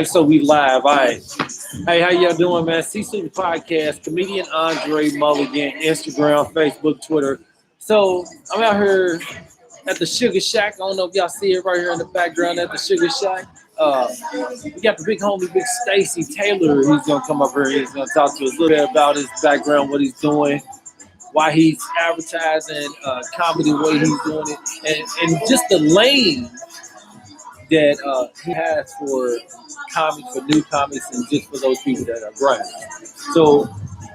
So we live. All right. Hey, how y'all doing, man? C-Super Podcast, comedian Andre Mulligan, Instagram, Facebook, Twitter. So I'm out here at the Sugar Shack. I don't know if y'all see it right here in the background at the Sugar Shack. We got the big homie, big Stacey Taylor. He's gonna come up here. He's gonna talk to us a little bit about his background, what he's doing, why he's advertising comedy, the way he's doing it, and just the lane that he has for comics, for new comics, and just for those people that are growing. So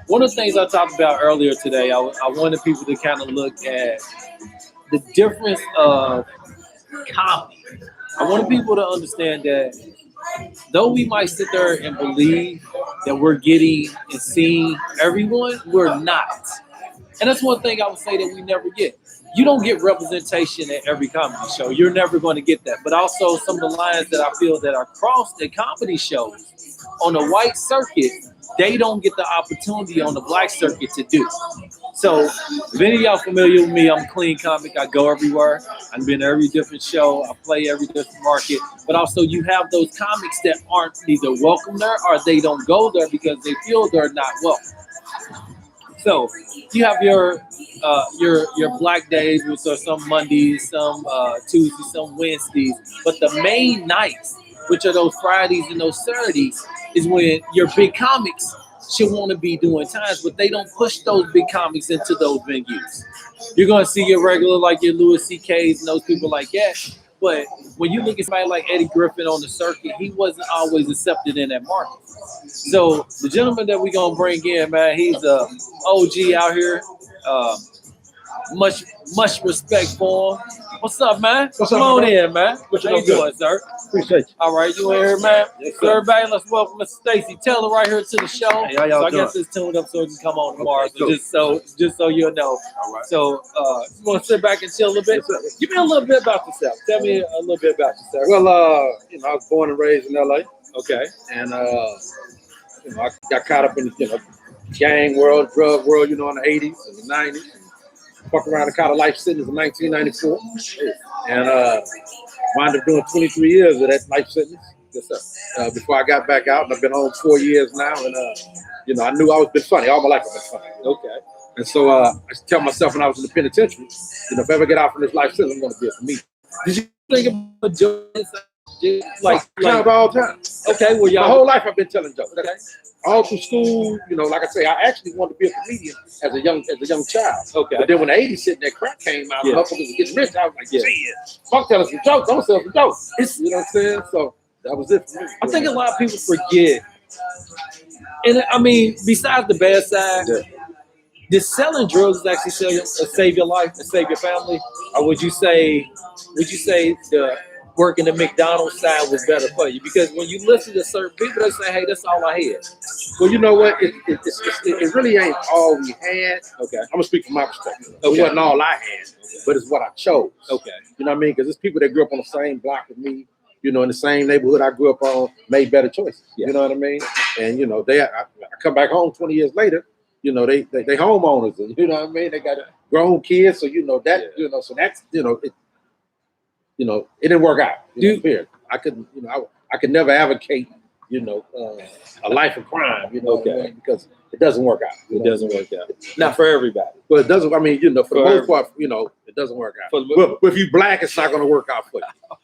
one of the things I talked about earlier today, I wanted people to kind of look at the difference of comedy. I wanted people to understand that though we might sit there and believe that we're getting and seeing everyone, we're not. And that's one thing I would say that we never get. You don't get representation at every comedy show. You're never going to get that. But also some of the lines that I feel that are crossed at comedy shows on the white circuit, they don't get the opportunity on the black circuit to do. So if any of y'all familiar with me, I'm a clean comic. I go everywhere. I've been to every different show. I play every different market. But also you have those comics that aren't either welcome there or they don't go there because they feel they're not welcome. So you have your black days, which are some Mondays, some Tuesdays, some Wednesdays. But the main nights, which are those Fridays and those Saturdays, is when your big comics should want to be doing times, but they don't push those big comics into those venues. You're going to see your regular, like your Louis C.K.'s and those people like that. But when you look at somebody like Eddie Griffin on the circuit, he wasn't always accepted in that market. So the gentleman that we're going to bring in, man, he's a OG out here. Much respect for him. What's up, man? Come on in, man. What you doing, sir? Appreciate you. All right, you in here, man? Yes, so everybody, let's welcome Mr. Stacey Taylor right here to the show. Hey, how y'all so I doing? guess it's tuned up so it can come on tomorrow. Okay, cool. Just so you know. All right. So you want to sit back and chill a little bit? Yes, Give me a little bit about yourself. Tell me a little bit about yourself. Well, I was born and raised in LA, Okay. and I got caught up in gang world, drug world, in the 80s and the 90s. Fucked around and caught a life sentence in 1994, and wound up doing 23 years of that life sentence. Yes, sir. Before I got back out, and I've been home 4 years now, and I knew I was been funny all my life. I've been funny. Okay. And so I tell myself when I was in the penitentiary, if I ever get out from this life sentence, I'm going to be a comedian. Did you think about jokes? Like all the time. Okay, well, My whole life I've been telling jokes. Okay. All through school, like I say, I actually wanted to be a comedian as a young child. Okay. But then when the 80s hit and that crack came out, Yeah. motherfuckers was getting rich, I was like, Yeah. shit, fuck telling some jokes, don't sell some jokes. You know what I'm saying? So that was it for me. I think a lot of people forget, and I mean, besides the bad side, did selling drugs actually save your life and save your family, or would you say the working the McDonald's side was better for you? Because when you listen to certain people, they say, "Hey, that's all I had." Well, you know what? It really ain't all we had. Okay. I'm gonna speak from my perspective. Okay. It wasn't all I had, but it's what I chose. Okay. You know what I mean? Because there's people that grew up on the same block with me, in the same neighborhood I grew up on, made better choices. Yeah. You know what I mean? And I come back home 20 years later, they homeowners, and you know what I mean? They got grown kids, so so that's it didn't work out. I couldn't, I could never advocate, a life of crime, Okay. because it doesn't work out. It doesn't work out. Not for everybody. But it doesn't. I mean, for the most part, it doesn't work out. But if you black, it's not going to work out for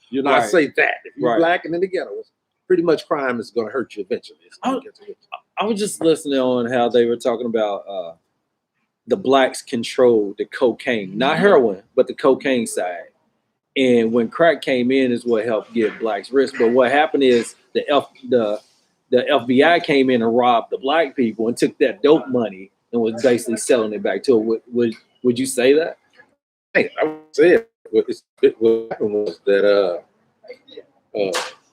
you. I Right. say that if you're Right. black and in the ghetto, pretty much crime is going to hurt you eventually. I was just listening on how they were talking about the blacks controlled the cocaine, not heroin, but the cocaine side. And when crack came in, is what helped get blacks rich. But what happened is the FBI came in and robbed the black people and took that dope money and was basically selling it back to it. Would you say that? Hey, I would say it. What happened was that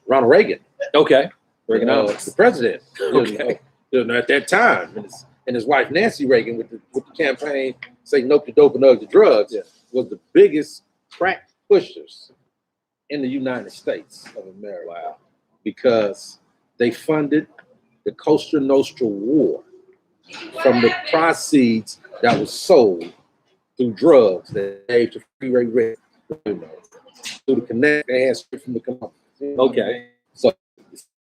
Ronald Reagan, Okay. the president, Okay. at that time, and his wife Nancy Reagan with the campaign "Say Nope to Dope and Ugly Drugs" was the biggest crack pushers in the United States of America. Wow. Because they funded the Costa Nostra War from the proceeds that was sold through drugs that they gave to Freeway Rick, through the connect they had straight from the company. Okay. So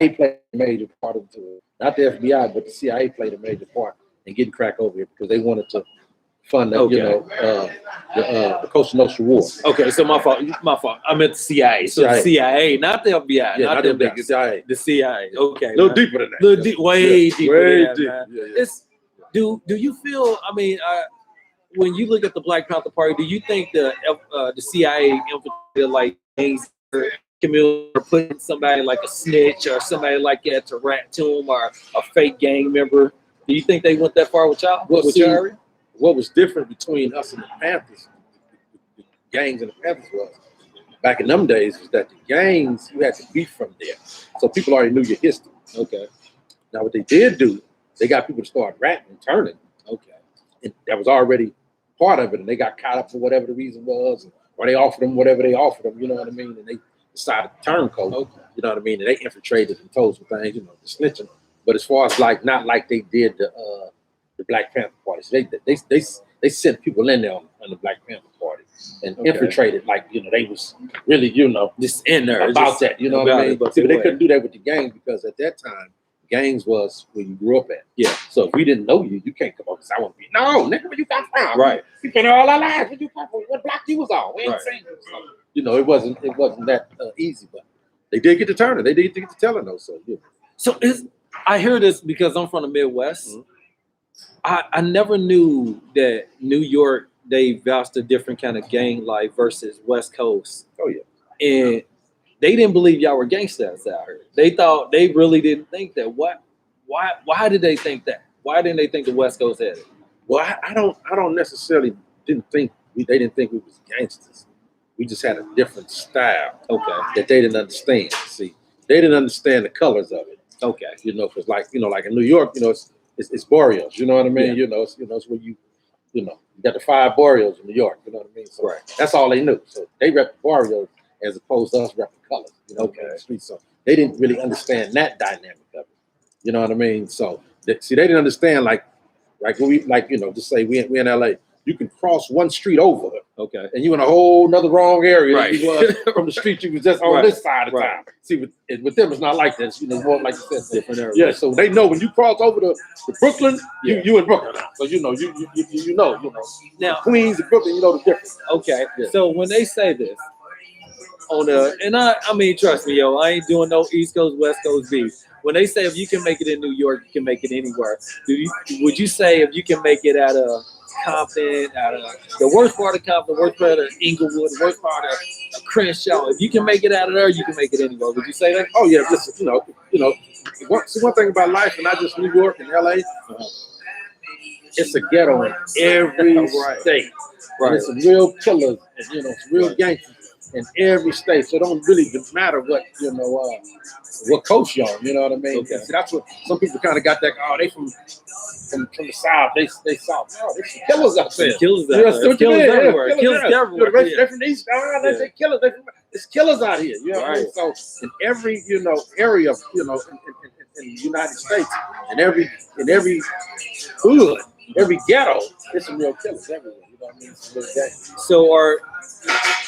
played a major part of it. Not the FBI, but the CIA played a major part in getting crack over here because they wanted to fund that, the Costa Nostra War. Okay, so my fault. I meant the CIA. So the CIA, not the FBI, yeah, not the FBI, the CIA. The CIA. Okay, a little deeper than that. Way deeper way than that, deep. man. Yeah. It's do you feel? I mean, when you look at the Black Panther Party, do you think the CIA infiltrated like gangs community or putting somebody like a snitch or somebody like that to rat to them or a fake gang member? Do you think they went that far with y'all? Well, see, what was different between us and the Panthers, the gangs and the Panthers was, back in them days, was that the gangs, you had to be from there. So people already knew your history. Okay. Now what they did do, they got people to start ratting and turning. Okay. And that was already part of it. And they got caught up for whatever the reason was, or they offered them whatever they offered them, you know what I mean? And they decided to turn cold, you know what I mean? And they infiltrated and told some things, you know, snitching. But as far as like, not like they did the Black Panther Party. So they sent people in there on the Black Panther Party and infiltrated, like, you know, they was really, you know, just in there about that, you know what I mean? But they couldn't do that with the gangs because at that time, gangs was where you grew up at. Yeah. So if we didn't know you, you can't come up and say, I want to be, no, nigga, where you come from? Right. You've been here all our lives. Where you come from? What block you was on? We ain't seen you. So, you know, it wasn't that easy, but they did get to turning. They did get to telling those. So, yeah. So I hear this because I'm from the Midwest. Mm-hmm. I never knew that New York, they vouched a different kind of gang life versus West Coast. Oh, yeah. And they didn't believe y'all were gangsters out here. They really didn't think that. Why did they think that? Why didn't they think the West Coast had it? Well, I don't necessarily they didn't think we was gangsters. We just had a different style. Okay. That they didn't understand. See, they didn't understand the colors of it. Okay. You know, because like in New York, you know, it's barrios. You know what I mean? Yeah. It's where you got the 5 barrios in New York. You know what I mean? So that's all they knew. So they rep the barrios as opposed to us repping colors. You know, the street. So they didn't really understand that dynamic of it. You know what I mean? So they didn't understand like when we just say we in LA. You can cross one street over, and you in a whole nother wrong area than you was from the street you was just on this side of town. See, with them, it's not like that. It's, more like you said, different area. Yeah, so they know when you cross over to Brooklyn, you in Brooklyn now. So you know. Now Queens and Brooklyn, you know the difference. Okay, so when they say this I mean, trust me, yo, I ain't doing no East Coast, West Coast beef. When they say if you can make it in New York, you can make it anywhere. Would you say if you can make it out of Compton, out of the worst part of Compton, the worst part of Inglewood, the worst part of Crenshaw, if you can make it out of there, you can make it anywhere? Would you say that? Oh yeah, listen, one thing about life, and not just New York and LA, it's a ghetto in every state. Right. It's some real killers and it's real gangsters in every state. So it don't really matter what what coast you're on. You know what I mean? Okay. See, that's what some people kind of got that. Oh, they from the South. They South. No, there's some killers out there. Killers out there. There's killers everywhere. Killers everywhere. They're from the East. They killers. There's killers out here. You know what I mean? So in every area in the United States, in every hood, every ghetto, there's some real killers everywhere. You know what I mean? So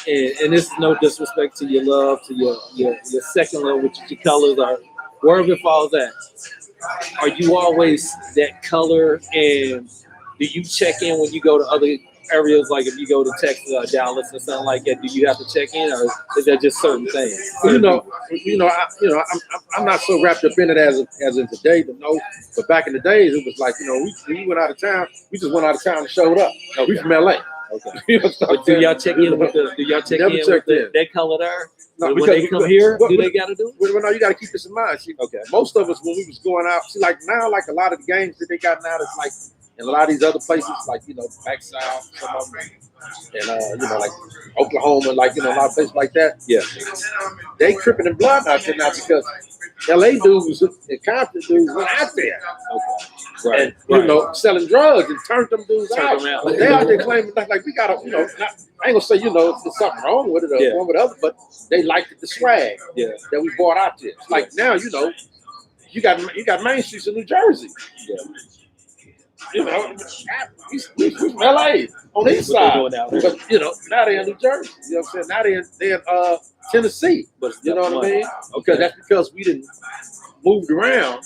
and this is no disrespect to your love, to your second love, which is your colors, or wherever it falls at. Are you always that color? And do you check in when you go to other areas, like if you go to Texas or Dallas or something like that? Do you have to check in, or is that just certain things? I'm not so wrapped up in it as in today to know. But back in the days, it was like we went out of town. We just went out of town and showed up. Okay. We from LA. Okay. But do y'all check in with that color there? No, when they come here, do they got to do it? Well, no, you got to keep this in mind. See, most of us, when we was going out, see, like now, like a lot of the games that they got now, it's like in a lot of these other places, like back south, some of them, and like Oklahoma, like a lot of places like that. Yeah, they tripping in blood out there now because LA dudes and Compton dudes went out there. Okay. Right. And selling drugs and turned them dudes out. But they out there claiming like we gotta, I ain't gonna say there's something wrong with it or wrong with others, but they liked the swag that we brought out there. Like now, you got Main Streets in New Jersey. Yeah. you know, we from LA on the east side. But, you know, now they're in New Jersey. You know what I'm saying? Now they're in Tennessee. But you know what I mean? Okay, that's because we didn't moved around,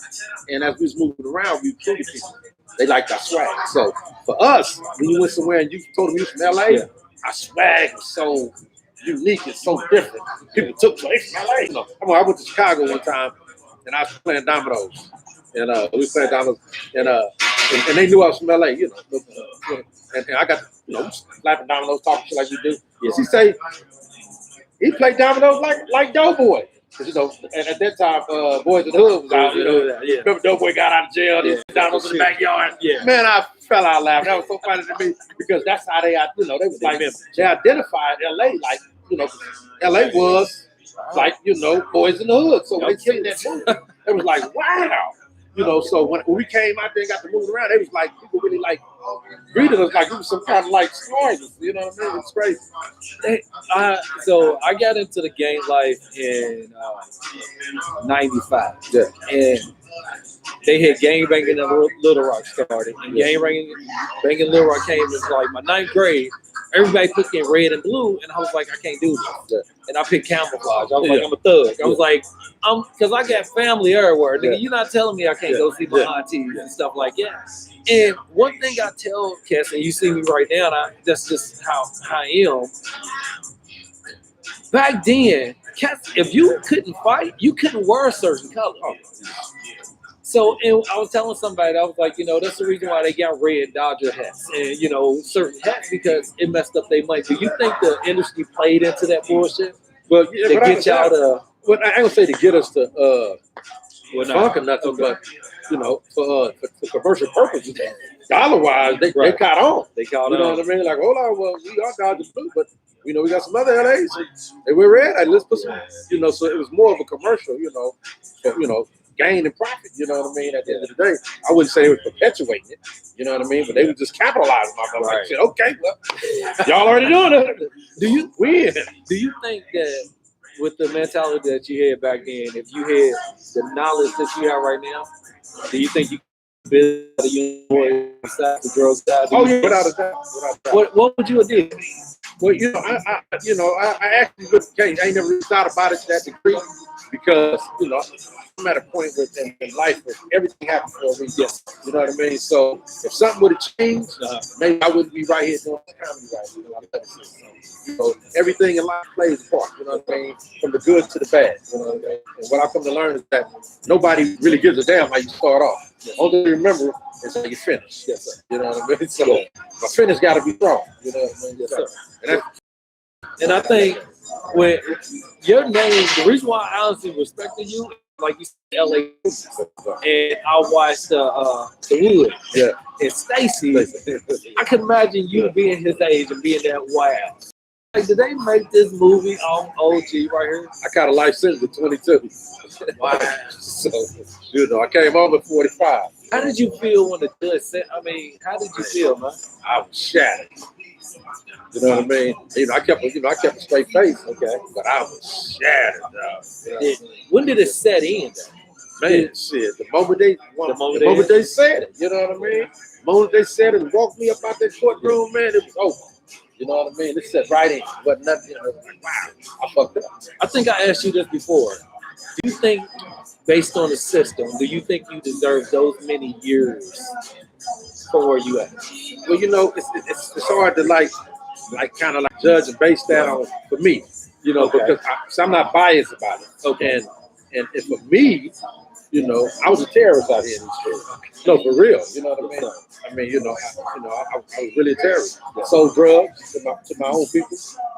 and as we was moving around, we killed people. They liked our swag. So for us, when you went somewhere and you told them you was from LA, our swag was so unique and so different. People took place from LA. You know, I went to Chicago one time, and I was playing dominoes, and we was playing dominoes, and they knew I was from LA. You know, and I got slapping dominoes, talking shit like we do. Yeah. She say he played dominoes like Doughboy. You know, and at that time, Boys in the Hood was out. You know, remember Doughboy got out of jail. He dominoes in the backyard. Yeah. Man, I fell out laughing. That was so funny to me because that's how they was like they identified LA like LA was like Boys in the Hood. So when they seen that movie, it was like wow. So when we came out there and got to move around, it was like people really like greeted us like we was some kind of like stars. You know what I mean? It's crazy. So I got into the gang life in '95. Yeah. And they had gang banging in Little Rock started. And gang banging in Little Rock came as like my 9th grade. Everybody put in red and blue, and I was like, I can't do this. Yeah. And I picked camouflage. I was like, I'm a thug. I was like, because I got family everywhere. Nigga, you're not telling me I can't go see my aunties and stuff like that. And one thing I tell cats, and you see me right now, that's just how I am. Back then, cats, if you couldn't fight, you couldn't wear a certain color. So, and I was telling somebody, I was like, that's the reason why they got red Dodger hats and, certain hats because it messed up their money. Do you think the industry played into that bullshit? Well, yeah, to get y'all to... Well, I ain't gonna say to get us to funk or nothing, but, for commercial purposes, dollar-wise, they caught on. They caught on. You know what I mean? Like, hold on, well, we are Dodgers too, but, we got some other LAs. They were red. Like, let's put some, so it was more of a commercial, for, gain and profit, you know what I mean? At the end of the day, I wouldn't say they were perpetuating it, you know what I mean? But they were just capitalizing on it. Like, shit, okay, well, y'all already doing it. Do you think that with the mentality that you had back then, if you had the knowledge that you have right now, do you think you could build a union side, the girls side? Oh yeah, without a doubt. What would you have did? Well, I actually look at the case. I ain't never really thought about it to that degree because, I'm at a point in life where everything happens for a reason. You know what I mean? So if something would have changed, maybe I wouldn't be right here doing comedy right now. So everything in life plays a part, you know what I mean? From the good to the bad, you know what I mean? And what I come to learn is that nobody really gives a damn how you start off. All they remember is how you finish. Yes, sir. You know what I mean? So my finish got to be strong. You know what I mean? Yes, sir. And I think when your name, the reason why I honestly respected you, like you said, LA, and I watched the Wood, and Stacey. I can imagine you being his age and being that wild. Like, did they make this movie on OG right here? I got a life sentence at 22. Wow. So, I came home at 45. How did you feel when the judge said? I mean, how did you feel, man? I was shattered. You know what I mean? I kept a straight face, okay, but I was shattered, dog. When did it set in, though? Man, shit. The moment they said it, you know what I mean? The moment they said it and walked me up out that courtroom, man, it was over. You know what I mean? It set right in. But nothing. I was like, wow, I fucked up. I think I asked you this before. Do you think, based on the system, do you think you deserve those many years for where you at? Well, it's hard to like kind of judge and base that on for me, because I'm not biased about it. Okay, and for me, I was a terrorist out here in these streets. No, for real. You know what I mean? I was really a terrorist. Sold drugs to my own people,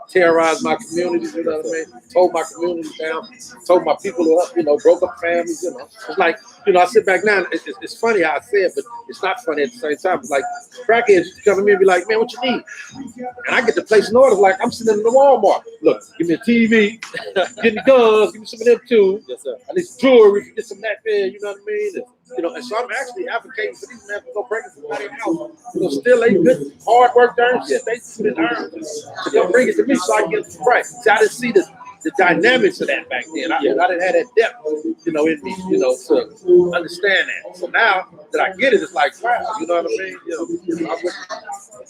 terrorized my communities. You know what I mean? Told my communities down, told my people up. Broke up families. It's like I sit back now. It's funny how I say it, but it's not funny at the same time. It's like crackheads used to come to me and be like, "Man, what you need?" And I get the place in order. Like I'm sitting in the Walmart. Look, give me a TV, give me guns, give me some of them too. Yes, sir. I need some jewelry, get some of that there. You know what I mean? And so I'm actually advocating for these men to go break somebody out. Still ain't good, hard work, darn shit. They should earn to come bring it to me so I can get it right. See, I didn't see the dynamics of that back then. I didn't have that depth, in me, to understand that. So now that I get it, it's like, wow, you know what I mean?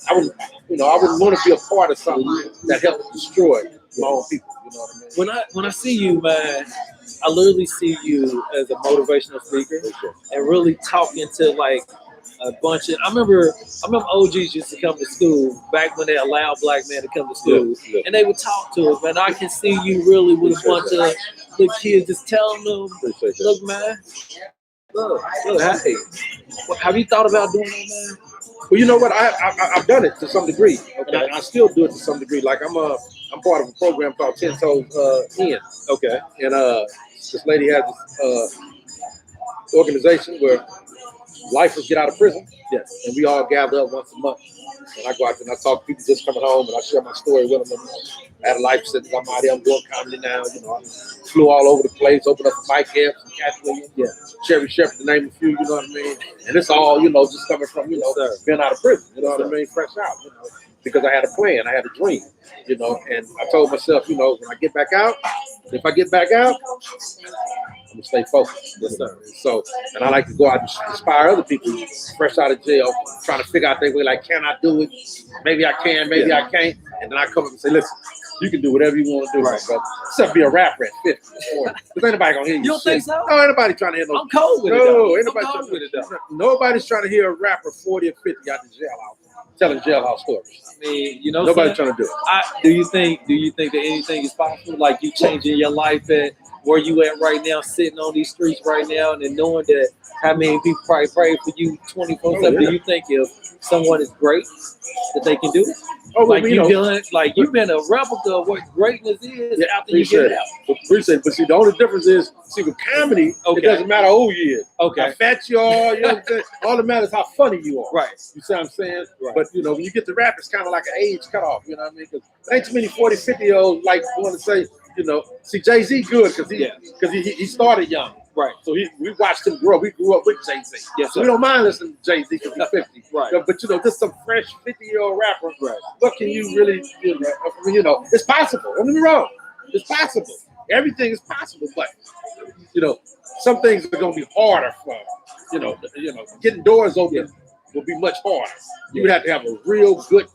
I wouldn't want to be a part of something that helped destroy my own people. You know what I mean? When I see you, man, I literally see you as a motivational speaker and really talking to like a bunch of. I remember OGs used to come to school back when they allowed black men to come to school, and they would talk to us. Man, I can see you really with a bunch of the kids just telling them, "Look, man, look, hey, have you thought about doing that, man?" Well, you know what? I've done it to some degree, and I still do it to some degree. Like I'm part of a program called 10 Toes In. Okay. And this lady has this organization where lifers get out of prison. Yes. And we all gather up once a month. And I go out there and I talk to people just coming home, and I share my story with them. I had a life sentence. I'm out here. I'm doing comedy now. I flew all over the place, opened up a mic camp, some Cat Williams, Cherry Shepherd, to name a few. You know what I mean? And it's all, just coming from, being out of prison. You know what I mean? Fresh out. Because I had a plan. I had a dream. And I told myself, when I get back out, if I get back out, I'm gonna stay focused. Yes, sir. So, and I like to go out and inspire other people fresh out of jail, trying to figure out their way. Like, can I do it? Maybe I can, maybe I can't. And then I come up and say, listen, you can do whatever you want to do, right, brother. Except be a rapper at 50 or 40. Because ain't nobody gonna hear you. You don't think so? No, ain't nobody trying to hear no. I'm cold with it. No, ain't nobody trying to hear it. Nobody's trying to hear a rapper 40 or 50 out the jailhouse telling jailhouse stories. I mean, nobody's trying to do it. Do you think that anything is possible? Like you changing your life at where you at right now, sitting on these streets right now, and then knowing that how many people probably pray for you 24/7. Do you think if someone is great that they can do it? Oh, like you've been a replica of what greatness is after you get it out. Appreciate it. But see, the only difference is, with comedy, it doesn't matter who you is. Okay. How fat you are, you know what I'm saying? All that matters is how funny you are. Right. You see what I'm saying? Right. But, when you get to rap, it's kind of like an age cutoff, you know what I mean? Because there ain't too many 40, 50-year-olds like want to say, see, Jay-Z good because he started young. Right. So we watched him grow. We grew up with Jay-Z. Yes, so we don't mind listening to Jay-Z because he's 50. Right. But just some fresh 50-year-old rapper. Right. What can you really, it's possible. Don't get me wrong. It's possible. Everything is possible, but some things are gonna be harder for getting doors open will be much harder. You would have to have a real good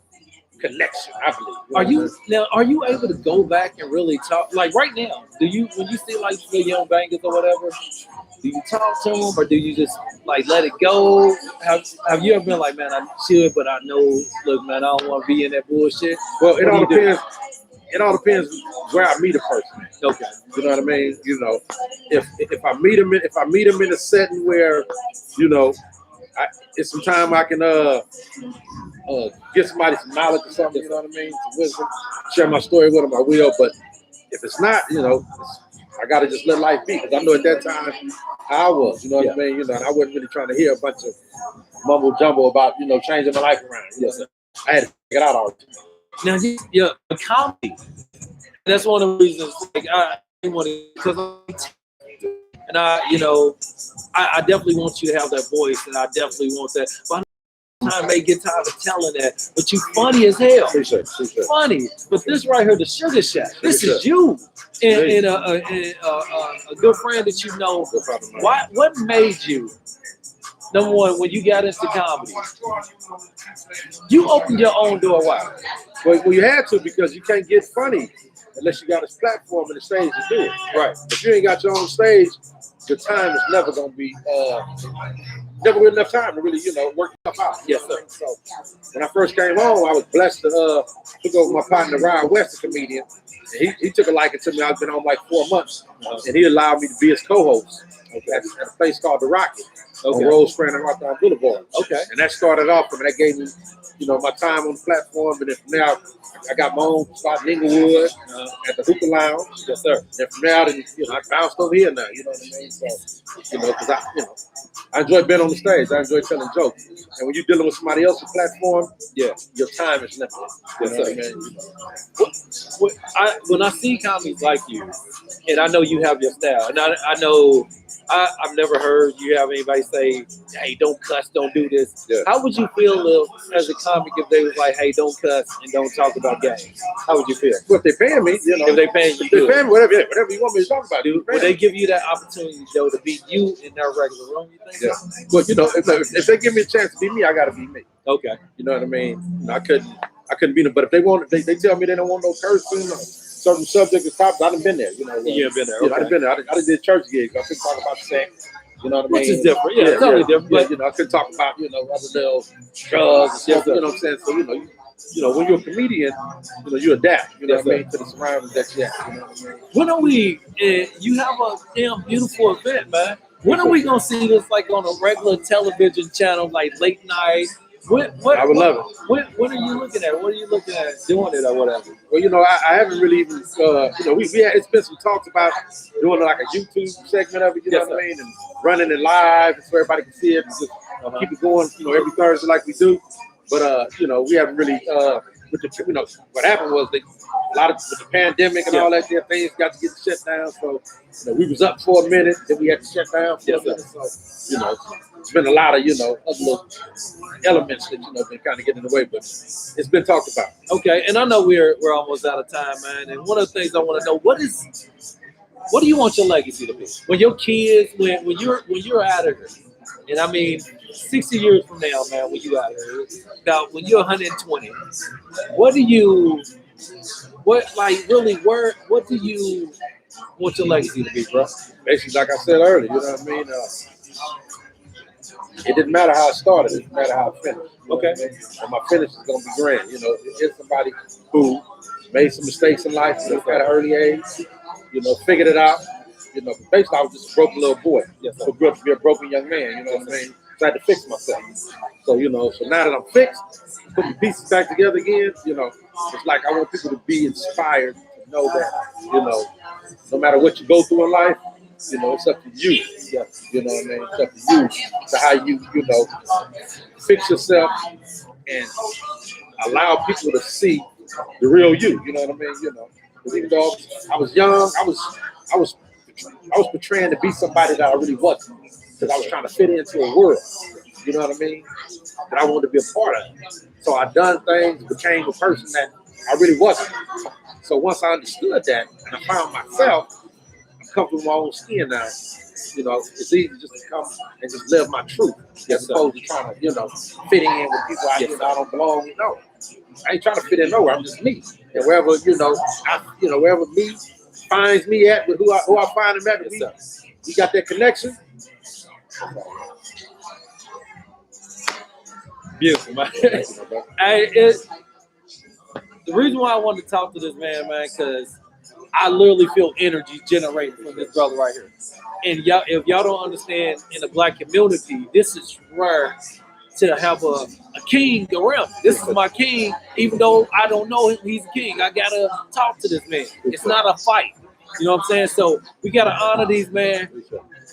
connection, I believe. Are you able to go back and really talk? Like right now, when you see like the young bangers or whatever, do you talk to them or do you just like let it go? Have you ever been like, man, I should, but I know, look, man, I don't want to be in that bullshit? Well, it all depends. It all depends where I meet a person. Okay. You know what I mean? If I meet him in a setting where, it's some time I can give somebody some knowledge or something, you know what I mean? Some wisdom, share my story with them, I will. But if it's not, I gotta just let life be. Because I know at that time how I was, you know what I mean? And I wasn't really trying to hear a bunch of mumbo jumbo about, changing my life around. Yes, sir. I had to get out all the time. Now, comedy. That's one of the reasons. Like I want to, because and I definitely want you to have that voice, and I definitely want that. But I may get tired of telling that. But you funny as hell. Appreciate. Funny. But this right here, the Sugar Shack. This is you, and a good friend that you know. What made you? Number one, when you got into comedy, you opened your own door. Why? Well, you had to, because you can't get funny unless you got a platform and a stage to do it. Right. If you ain't got your own stage, your time is never gonna be never enough time to really, work stuff out. Yes, sir. So when I first came home, I was blessed to took over my partner Ryan West, a comedian. And he took a liking to me. I've been on like 4 months, and he allowed me to be his co-host at a place called The Rocket on Rosecrans and Hawthorne Boulevard. Okay. And that started off, and that gave me, my time on the platform. And then from there, I got my own spot in Inglewood at the Hookah Lounge. Yes, sir. And from there, I bounced over here now. You know what I mean? So, because I enjoy being on the stage. I enjoy telling jokes. And when you're dealing with somebody else's platform, Yeah. your time is limited. You know what I mean? When I see comics like you, and I know you have your style, and I know I've never heard you have anybody say, "Hey, don't cuss, don't do this." Yeah. How would you feel as a comic if they was like, "Hey, don't cuss and don't talk about games"? How would you feel? Well, if they're paying me, you know. If they paying you, if they're paying me, whatever you want me to talk about. Would they give you that opportunity though to be you in their regular room? You think? Yeah. But you know, if they give me a chance to be me, I got to be me. Okay. You know what I mean? You know, I couldn't be them. But if they want, they tell me they don't want no cursing or certain subject or topics. I done been there. You know. You've been there. Yeah, Okay. I done been there. I done did church gigs. I couldn't talk about sex. You know what I mean? Which is different. Yeah, totally different. Yeah, But you know, I couldn't talk about other little drugs and stuff. You know what I'm saying? So you know, when you're a comedian, you know, you adapt. You know what I mean, to the surroundings that you have. You know what I mean? When are we? You have a damn beautiful event, man. When are we gonna see this like on a regular television channel, like late night? I would love it. What are you looking at? What are you looking at doing it or whatever? Well, you know, I haven't really even, you know, it's been some talks about doing like a YouTube segment of it, you know what I mean, and running it live so everybody can see it, and just keep it going, you know, every Thursday like we do. But you know, we haven't really, with the, you know, what happened was a lot of with the pandemic and all that, things got to get shut down. So, you know, we was up for a minute, then we had to shut down for a minute. So, you know, it's been a lot of, you know, other little elements that, you know, been kind of getting in the way, but it's been talked about. Okay, and I know we're almost out of time, man. And one of the things I want to know, what do you want your legacy to be? When your kids, when you're out of here, and I mean 60 years from now, man, when you out of here, about when you're 120, what do you want your legacy to be, bro? Basically, like I said earlier, you know what I mean? It didn't matter how it started, it didn't matter how it finished. Okay. And my finish is gonna be grand. You know, it's somebody who made some mistakes in life at an early age, you know, figured it out. You know, basically I was just a broken little boy. Who grew up to be a broken young man, you know what I mean? So I had to fix myself. So, you know, so now that I'm fixed, putting the pieces back together again, you know, it's like I want people to be inspired to know that, you know, no matter what you go through in life, you know, it's up to you. You know what I mean? It's up to you to how you know, fix yourself and allow people to see the real you. You know what I mean? You know, because even though I was young, I was portraying to be somebody that I really wasn't, because I was trying to fit into a world. You know what I mean? That I wanted to be a part of. So I done things, became a person that I really wasn't. So once I understood that and I found myself, I'm comfortable with my own skin now. You know, it's easy just to come and just live my truth, as opposed to trying to, you know, fit in with people I don't belong. No, I ain't trying to fit in nowhere. I'm just me, and wherever wherever me finds me at, with who I find him at, we got that connection. Beautiful, man. The reason why I wanted to talk to this man, because I literally feel energy generating from this brother right here. And y'all, if y'all don't understand, in the black community, this is rare to have a king around. This is my king, even though I don't know him, he's a king. I gotta talk to this man. It's not a fight. You know what I'm saying? So we gotta honor these man.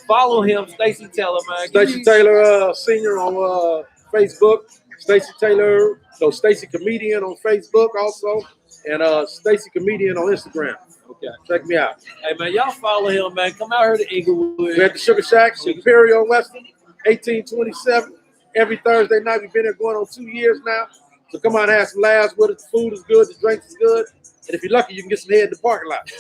Follow him, Stacey Taylor, man. Stacey Taylor Senior on Facebook. Stacey Taylor, so Stacey Comedian on Facebook also, and Stacey Comedian on Instagram. Okay, check me out. Hey man, y'all follow him, man. Come out here to Inglewood. We're at the Sugar Shack, Imperial Western, 1827. Every Thursday night. We've been there going on 2 years now. So come on and have some laughs with us. The food is good, the drinks is good. And if you're lucky, you can get some head in the parking lot.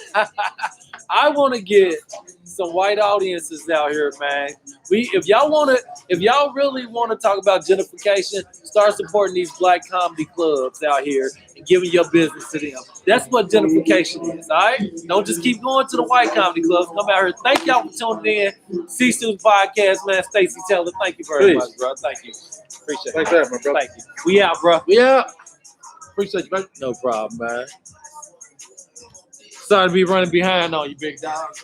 I want to get some white audiences out here, man. If y'all really want to talk about gentrification, start supporting these black comedy clubs out here and giving your business to them. That's what gentrification is, all right? Don't just keep going to the white comedy clubs. Come out here. Thank y'all for tuning in. C-Student Podcast, man. Stacey Taylor, thank you very much, bro. Thank you. Appreciate it. Thanks for having me, bro. Thank you. We out, bro. We out. Appreciate you, man. No problem, man. Sorry to be running behind on you, big dog.